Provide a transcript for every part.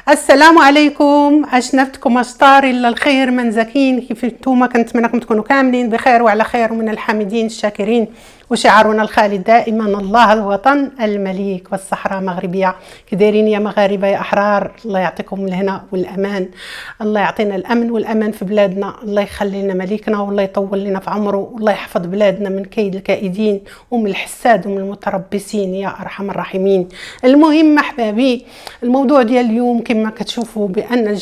السلام عليكم. اشنفتكم اشطار الا الخير من زكين. كيف نتوما؟ كنتمنىكم تكونوا كاملين بخير وعلى خير ومن الحامدين الشاكرين. وشعارنا الخالد دائما الله الوطن المليك والصحراء مغربيه. كدايرين يا مغاربه يا احرار؟ الله يعطيكم الهنا والامان، الله يعطينا الامن والامان في بلادنا، الله يخلي لنا مليكنا والله يطول لنا في عمره، والله يحفظ بلادنا من كيد الكائدين ومن الحساد ومن المتربصين يا ارحم الراحمين. المهم احبابي، الموضوع ديال اليوم كما كتشوفوا بان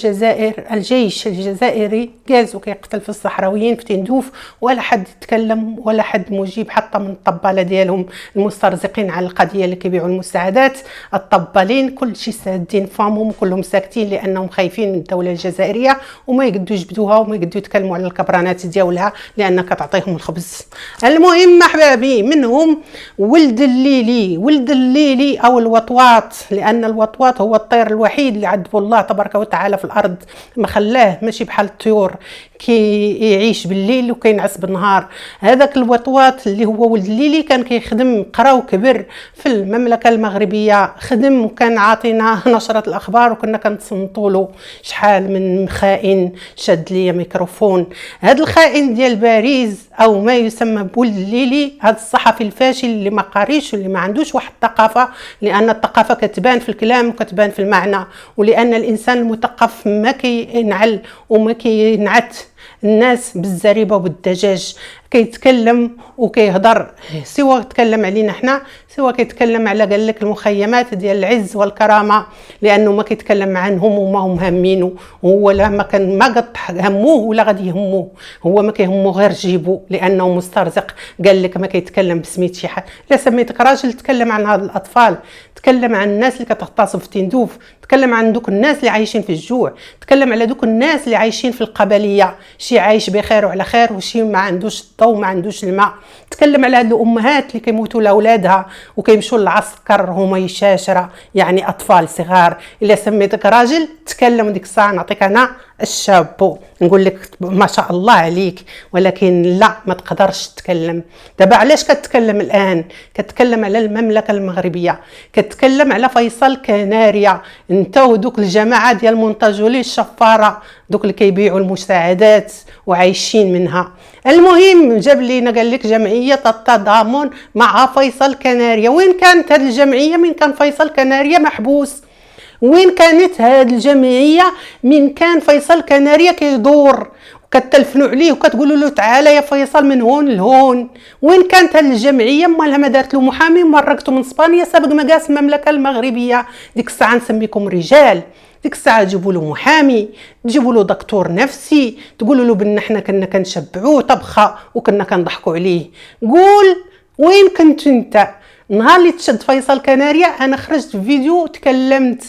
الجيش الجزائري جالس وكيقتل في الصحراويين في تندوف، ولا حد يتكلم ولا حد مجيب حتى من الطباله ديالهم المسترزقين على القضيه اللي كيبيعوا المساعدات. الطبالين كل شيء سادين فمهم وكلهم ساكتين لانهم خايفين من الدوله الجزائريه وما يقدروا يجبدوها وما يقدروا يتكلموا على الكبرانات ديالها لان كتعطيهم الخبز. المهم احبابي، منهم ولد الليلي او الوطواط، لان الوطواط هو الطير الوحيد اللي عذبه الله تبارك وتعالى في الارض، ما خلاه ماشي بحال الطيور كي يعيش بالليل وكينعس بالنهار. هذاك الوطواط اللي هو ولد الليلي كان كيخدم قرا وكبر في المملكه المغربيه، خدم وكان عاطينا نشره الاخبار وكنا كنتصنتوا له. شحال من خائن شد لي ميكروفون، هذا الخائن ديال باريس او ما يسمى بولد الليلي، هذا الصحفي الفاشل اللي ما قاريش واللي ما عندوش واحد الثقافه، لان الثقافه كتبان في الكلام وكتبان في المعنى، ولان الانسان المثقف ما كينعل وما كينعت الناس بالزريبه وبالدجاج، كيتكلم وكيهضر سواء تكلم علينا حنا سواء كيتكلم على قال لك المخيمات ديال العز والكرامه، لانه ما كيتكلم عنهم وما هم هامينه. هو لا ما كان ما قد هموه ولا غادي يهموه، هو ما كيهمو غير جيبو لانه مسترزق. قال لك ما كيتكلم بسميت شي حد. لا سميتك راجل تكلم عن هاد الاطفال، تكلم عن الناس اللي كتغتصب في تندوف، تكلم عن دوك الناس اللي عايشين في الجوع، تكلم على دوك الناس اللي عايشين في القبليه، شي عايش بخير وعلى خير وشي ما عندوش الضوء ما عندوش الماء. تكلم على هاد الامهات اللي كيموتوا لاولادها وكيمشوا للعسكر هما يشاشره، يعني اطفال صغار. الا سميتك راجل تكلم ديك الساعه نعطيك انا الشابو، نقول لك ما شاء الله عليك، ولكن لا ما تقدرش تتكلم. دابا علاش كتكلم الان؟ كتكلم على المملكه المغربيه، كتكلم على فيصل كناريا. انت ودوك الجماعه ديال منتجولي الشفاره، دوك اللي كيبيعوا المساعدات وعايشين منها. المهم جاب لينا قال لك جمعيه التضامن مع فيصل كناريا. وين كانت هذه الجمعيه من كان فيصل كناريا محبوس؟ وين كانت هذه الجمعيه من كان فيصل كناريا كيدور وكتلفنوا عليه وكتقولوا له تعالى يا فيصل من هون لهون؟ وين كانت هذه الجمعيه؟ مالها ما دارت له محامي مرقته من اسبانيا سابق ما قاس المملكه المغربيه. ديك الساعه نسميكم رجال، ديك الساعه تجيبوا له محامي، تجيبوا له دكتور نفسي، تقولوا له بان حنا كنا كنشبعوه طبخه وكنا كنضحكوا عليه. قول وين كنت انت نهار اللي تشد فيصل كناريا؟ انا خرجت في فيديو تكلمت،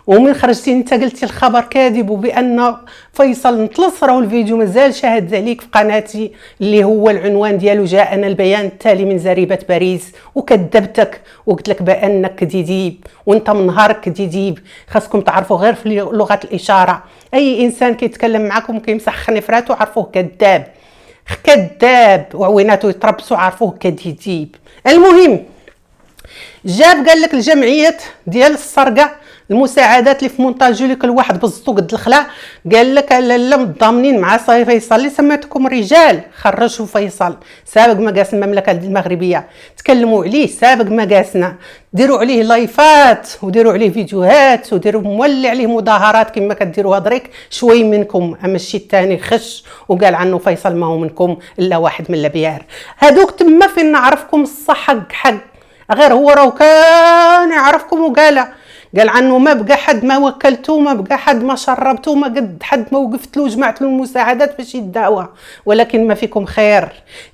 ومن خرجتي انت قلتي الخبر كاذب وبان فيصل نطلس، راه الفيديو مازال شاهد عليك في قناتي اللي هو العنوان ديالو جاءنا البيان التالي من زريبه باريس، وكذبتك وقلت لك بانك كديديب، وانت من نهارك كديديب. خاصكم تعرفوا غير في لغه الاشاره، اي انسان كيتكلم معكم كيمسح خنفراته عرفوه كذاب وعويناته يتربصوا عرفوه كديديب. المهم جاب قال لك الجمعيات ديال السرقه المساعدات اللي في مونتاجولي كل واحد بزطو قد الخلا، قال لك لا متضامنين مع فيصل اللي سميتكم رجال. خرجوا فيصل سابق ما قاس المملكه المغربيه، تكلموا عليه سابق ما قاسنا، ديروا عليه لايفات وديروا عليه فيديوهات وديروا مولي عليه مظاهرات كما كديروا هضريك شوي منكم. اما الشيء الثاني خش وقال عنه فيصل ما هو منكم الا واحد من الابيار. هذوك تما فين نعرفكم الصح حق غير هو راه كان يعرفكم وقال عنه ما بقى حد ما وكلته، ما بقى حد ما شربته، ما قد حد ما وقفت له جمعت له المساعدات باش يداوى، ولكن ما فيكم خير.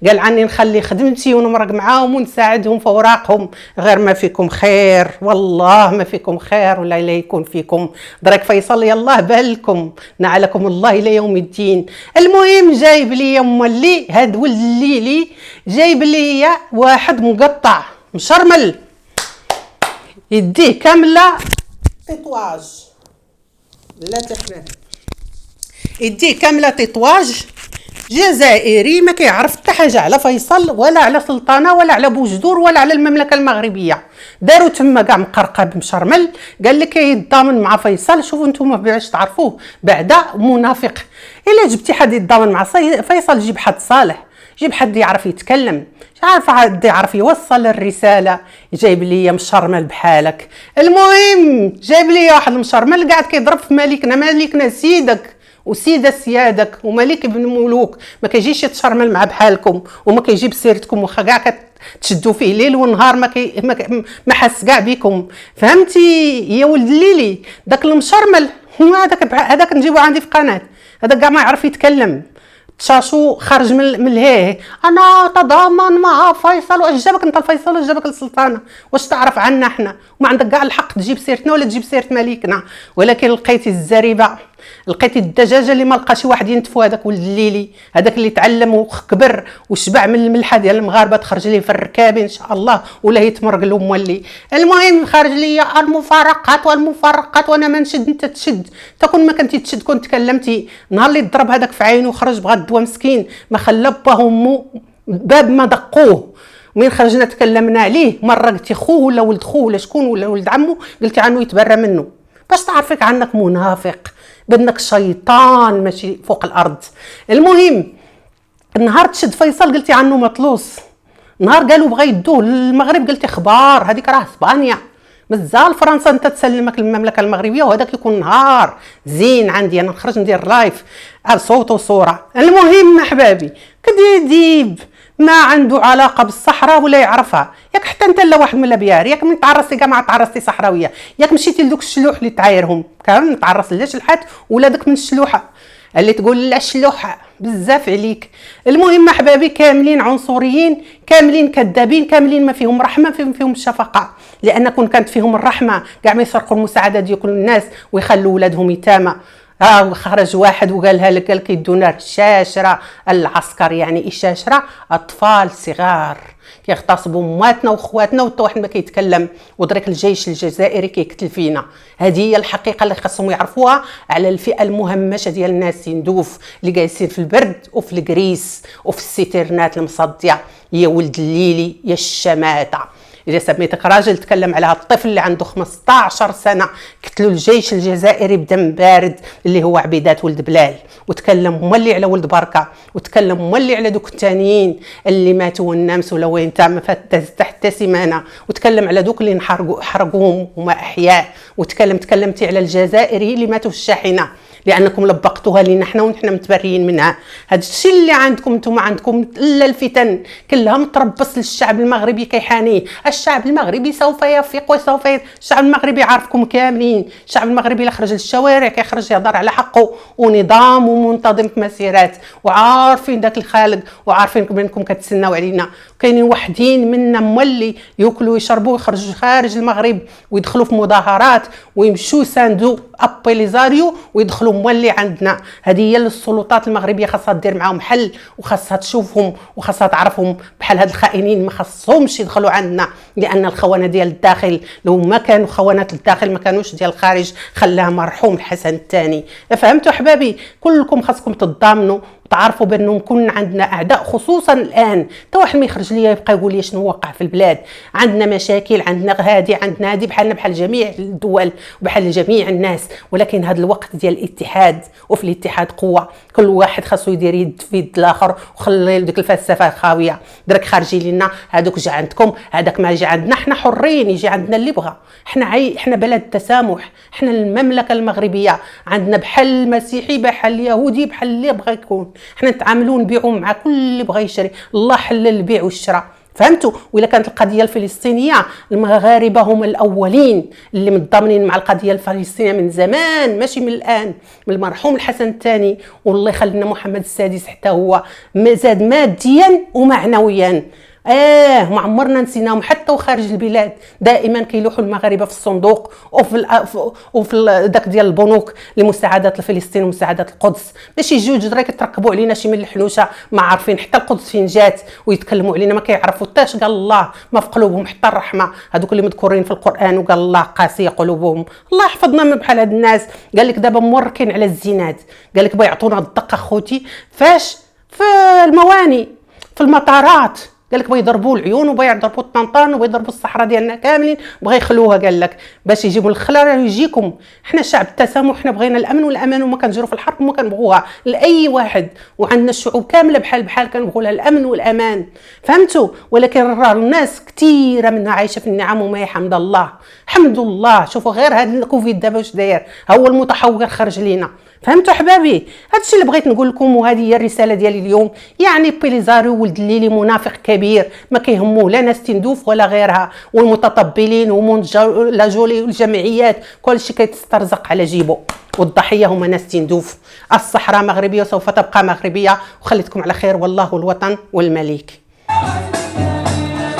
قال عني نخلي خدمتي ونمرق معاهم ونساعدهم في اوراقهم، غير ما فيكم خير، والله ما فيكم خير ولا لا يكون فيكم. درك فيصل يلاه بالكم نعلكم الله الى يوم الدين. المهم جايب لي مولي هاد ولد الليلي، جايب لي واحد مقطع مشرمل يديه كامله تطواج، لا تحمل يديه كامله تطواج جزائري ما كيعرف حتى حاجه على فيصل ولا على سلطانه ولا على بوجدور ولا على المملكه المغربيه. داروا تما كاع مقرقب مشرمل، قال لك يتضامن مع فيصل. شوفوا نتوما باش تعرفوه بعدا منافق. الا جبتي حد يتضامن مع فيصل جيب حد صالح، جيب حد يعرف يتكلم، حد يعرف يوصل الرساله. جايب لي مشرمل بحالك. المهم جايب لي واحد المشرمل قاعد كيضرب في مالكنا. مالكنا سيدك وسيد سيادك وملك ابن ملوك، ما كيجيش يتشرمل مع بحالكم وما كيجيب سيرتكم، واخا كاع تشدوا فيه ليل ونهار ما حس كاع بكم. فهمتي يا ولد الليلي؟ داك المشرمل هذاك نجيبو عندي في قناه، هذا كاع ما يعرف يتكلم. تشاشو خرج من الهيه، انا تضامن مع فيصل. واش جابك انت الفيصل؟ واش جابك السلطانه؟ واش تعرف عنا احنا؟ وما عندك كاع الحق تجيب سيرتنا ولا تجيب سيره مليكنا. ولكن لقيتي الزريبه، لقيتي الدجاجه اللي ما لقاش واحد ينتفو. هذاك ولد الليلي، هذاك اللي تعلم وكبر وشبع من الملحه ديال المغاربه، تخرج ليه في الركاب ان شاء الله ولا يتمرق له مولي. المهم خرج لي المفارقات والمفارقات، وانا ما نشد انت تشد. تكون ما كنتي تشد كنت تكلمتي. نهار اللي ضرب هذاك في عينه وخرج بغى الدواء مسكين، ما خلى باه امه باب ما دقوه. ومن خرجنا تكلمنا عليه، مره قلتي خوه ولا ولد خوه ولا شكون ولا ولد عمه، قلتي عنه يتبرى منه. باش تعرفك عنك منافق، بدنك شيطان ماشي فوق الارض. المهم النهار تشد فيصل قلتي عنه مطلوس. نهار قالوا بغا يدوه للمغرب قلتي خبار، هذيك راه اسبانيا. مازال فرنسا انت تسلمك المملكه المغربيه، وهذاك يكون نهار زين عندي انا نخرج ندير لايف صوت وصوره. المهم احبابي كديب ما عنده علاقه بالصحراء ولا يعرفها. ياك حتى انت لا واحد من الابيار، ياك من تعرستي كاع ما تعرستي صحراويه، ياك مشيتي لذوك الشلوح اللي تعايرهم كامل تعرس لا شلحات ولادك من الشلوحه اللي تقول لا شلوحه بزاف عليك. المهم احبابي كاملين عنصريين، كاملين كذابين، كاملين ما فيهم رحمه، فيهم الشفقه. لان كون كانت فيهم الرحمه كاع ما يسرقوا المساعده ديال كل الناس ويخلوا ولادهم يتامى. خرج واحد وقالها لك، قال لك يدونا الشاشره العسكر، يعني الشاشره اطفال صغار كيغتصبوا مواتنا واخواتنا وحتى واحد ما كيتكلم، ودرك الجيش الجزائري كيقتل فينا. هذه هي الحقيقه اللي خاصهم يعرفوها على الفئه المهمشه ديال الناس يندوف اللي جالسين في البرد وفي الكريس وفي السيترنات المصديه. يا ولد الليلي يا الشماته، إذا سميتك راجل تكلم على الطفل اللي عنده 15 سنة قتلوا الجيش الجزائري بدم بارد اللي هو عبيدات ولد بلال، وتكلم مولي على ولد بركة، وتكلم مولي على دوك التانيين اللي ماتوا والنامس ولا وين تام تحت سيمانة، وتكلم على دوك اللي حرقوهم وما أحياء، تكلمتي على الجزائري اللي ماتوا في الشاحنة لانكم لبقتوها لينا حنا ونحن متبريين منها. هذا الشيء اللي عندكم انتم ما عندكم الا الفتن كلها متربص للشعب المغربي كيحانيه. الشعب المغربي سوف يفيق وسوف الشعب المغربي عارفكم كاملين. الشعب المغربي اللي خرج للشوارع كيخرج يهضر على حقه ونظام ومنتظم في مسيرات، وعارفين داك الخالق وعارفين بانكم كتسناو علينا. كاينين وحدين منا مولي ياكلوا ويشربوا ويخرجوا خارج المغرب ويدخلوا في مظاهرات ويمشوا ساندو ابيليزاريو ويدخلوا مولي عندنا. هذه هي السلطات المغربيه خاصها دير معاهم حل، وخاصها تشوفهم وخاصها تعرفهم. بحال هاد الخائنين ما خاصهمش يدخلوا عندنا، لان الخونه ديال الداخل لو ما كانوا خوانات الداخل ما كانوش ديال الخارج، خلاها مرحوم الحسن الثاني. فهمتوا احبابي؟ كلكم خاصكم تتضامنوا تعرفوا بانه كون عندنا اعداء، خصوصا الان. تا واحد ما يخرج ليا يبقى يقول لي شنو وقع في البلاد. عندنا مشاكل، عندنا هادي عندنا هادي، بحالنا بحال جميع الدول وبحال جميع الناس. ولكن هذا الوقت ديال الاتحاد، وفي الاتحاد قوه. كل واحد خاصو يدير يد في يد الاخر وخلي ديك الفلسفه خاويه. درك خارجين لنا هذوك جا عندكم، هذاك ما جا عندنا. حنا حرين يجي عندنا اللي بغى. حنا بلد تسامح. حنا المملكه المغربيه عندنا بحال المسيحي بحال اليهودي بحال اللي بغى يكون. حنا نتعاملوا نبيعوا مع كل اللي بغى يشري. الله حلل البيع والشراء. فهمتوا؟ وإلا كانت القضيه الفلسطينيه، المغاربه هم الاولين اللي متضامنين مع القضيه الفلسطينيه من زمان، ماشي من الان، من المرحوم الحسن الثاني. والله يخلي لنا محمد السادس حتى هو زاد ماديا ومعنويا. ما عمرنا نسيناهم حتى وخارج البلاد. دائما كيلوحوا المغاربه في الصندوق وفي داك ديال البنوك لمساعده فلسطين ومساعده القدس. ماشي يجيو درك تركبوا علينا شي من الحنوشه ما عارفين حتى القدس فين جات، ويتكلموا علينا ما كيعرفوا حتىش. قال الله ما في قلوبهم حتى الرحمه، هذوك اللي مذكورين في القران. وقال الله قاسيه قلوبهم. الله يحفظنا من بحال هاد الناس. قال لك دابا موركين على الزينات، قال لك بغا يعطونا الدقه خوتي فاش في المواني في المطارات قال لك بغا يضربوا العيون وبغا يضربوا الطنطان وبغا يضربوا الصحراء ديالنا كاملين، بغا يخلوها قال لك باش يجيبوا الخلا. راه يجيكم، حنا شعب التسامح، حنا بغينا الامن والامان وما كنجروا في الحرب وما كنبغوها لاي واحد، وعندنا الشعوب كامله بحال كنبغوا لها الامن والامان، فهمتوا؟ ولكن راه الناس كثيره منها عايشه في النعم وما يحمد الله. حمد الله. شوفوا غير هذا الكوفيد دابا واش داير، هو المتحور خرج لينا، فهمتوا حبابي؟ هادشي اللي بغيت نقول لكم، وهذه هي الرساله ديالي اليوم. يعني بيليزاريو ولد الليلي منافق كبير، ما كيهموه لا ناس تندوف ولا غيرها، والمتطبلين ومونج لا جولي والجمعيات كلشي كيتسترزق على جيبه، والضحيه هما ناس تندوف. الصحراء مغربيه وسوف تبقى مغربيه، وخليتكم على خير، والله الوطن والملك.